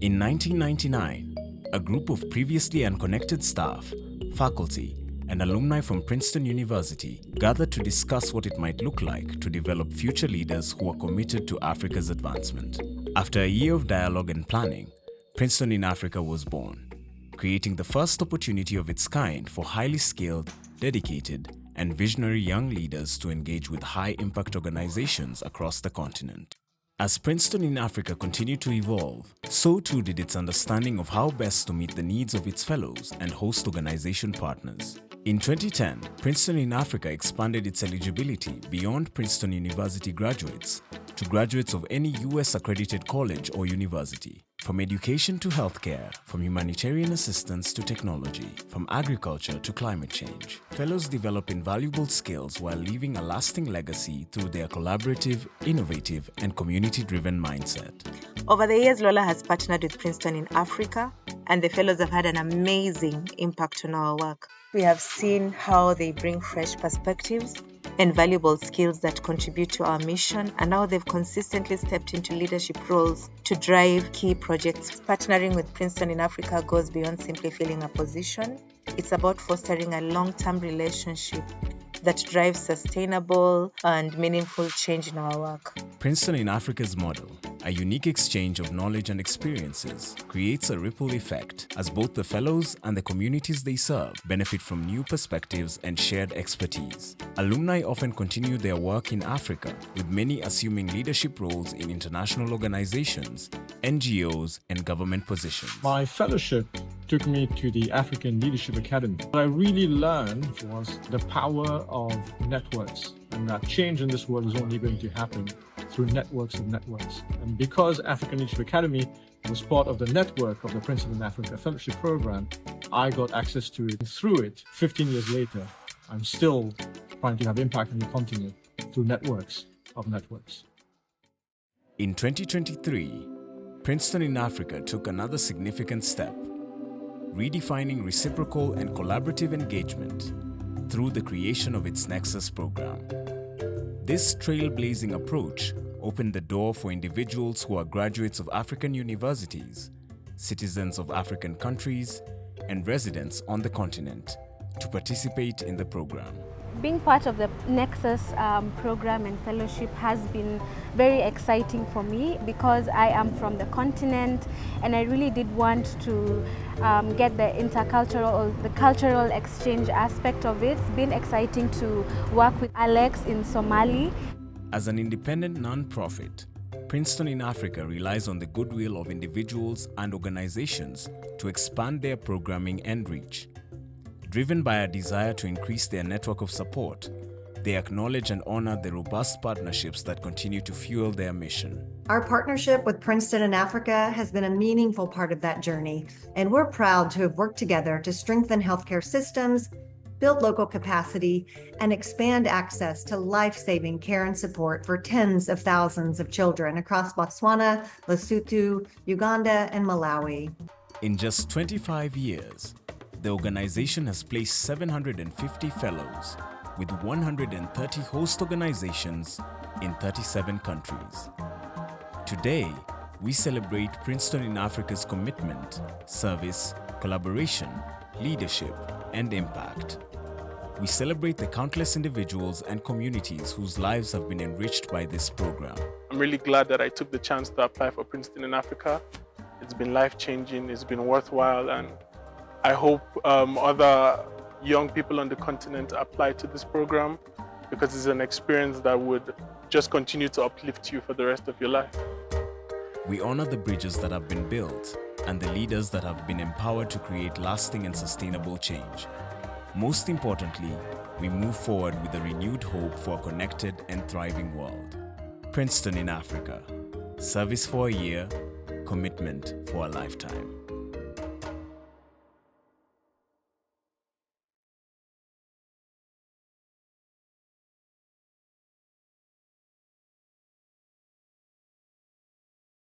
In 1999, a group of previously unconnected staff, faculty, and alumni from Princeton University gathered to discuss what it might look like to develop future leaders who are committed to Africa's advancement. After a year of dialogue and planning, Princeton in Africa was born, creating the first opportunity of its kind for highly skilled, dedicated, and visionary young leaders to engage with high-impact organizations across the continent. As Princeton in Africa continued to evolve, so too did its understanding of how best to meet the needs of its fellows and host organization partners. In 2010, Princeton in Africa expanded its eligibility beyond Princeton University graduates to graduates of any US-accredited college or university. From education to healthcare, from humanitarian assistance to technology, from agriculture to climate change, fellows develop invaluable skills while leaving a lasting legacy through their collaborative, innovative, and community-driven mindset. Over the years, Lola has partnered with Princeton in Africa, and the fellows have had an amazing impact on our work. We have seen how they bring fresh perspectives and valuable skills that contribute to our mission, and how they've consistently stepped into leadership roles to drive key projects. Partnering with Princeton in Africa goes beyond simply filling a position. It's about fostering a long-term relationship that drives sustainable and meaningful change in our work. Princeton in Africa's model, a unique exchange of knowledge and experiences, creates a ripple effect as both the fellows and the communities they serve benefit from new perspectives and shared expertise. Alumni often continue their work in Africa, with many assuming leadership roles in international organizations, NGOs, and government positions. My fellowship took me to the African Leadership Academy. What I really learned was the power of networks, and that change in this world is only going to happen through networks of networks. And because African Leadership Academy was part of the network of the Princeton in Africa Fellowship Program, I got access to it. Through it, 15 years later, I'm still trying to have impact on the continent through networks of networks. In 2023, Princeton in Africa took another significant step, redefining reciprocal and collaborative engagement through the creation of its Nexus program. This trailblazing approach opened the door for individuals who are graduates of African universities, citizens of African countries, and residents on the continent to participate in the program. Being part of the Nexus program and fellowship has been very exciting for me because I am from the continent, and I really did want to get the intercultural, the cultural exchange aspect of it. It's been exciting to work with Alex in Somali. As an independent non-profit, Princeton in Africa relies on the goodwill of individuals and organizations to expand their programming and reach. Driven by a desire to increase their network of support, they acknowledge and honor the robust partnerships that continue to fuel their mission. Our partnership with Princeton in Africa has been a meaningful part of that journey, and we're proud to have worked together to strengthen healthcare systems, build local capacity, and expand access to life-saving care and support for tens of thousands of children across Botswana, Lesotho, Uganda, and Malawi. In just 25 years, the organization has placed 750 fellows with 130 host organizations in 37 countries. Today, we celebrate Princeton in Africa's commitment, service, collaboration, leadership, and impact. We celebrate the countless individuals and communities whose lives have been enriched by this program. I'm really glad that I took the chance to apply for Princeton in Africa. It's been life-changing, it's been worthwhile, and I hope other young people on the continent apply to this program because it's an experience that would just continue to uplift you for the rest of your life. We honor the bridges that have been built and the leaders that have been empowered to create lasting and sustainable change. Most importantly, we move forward with a renewed hope for a connected and thriving world. Princeton in Africa. Service for a year, commitment for a lifetime.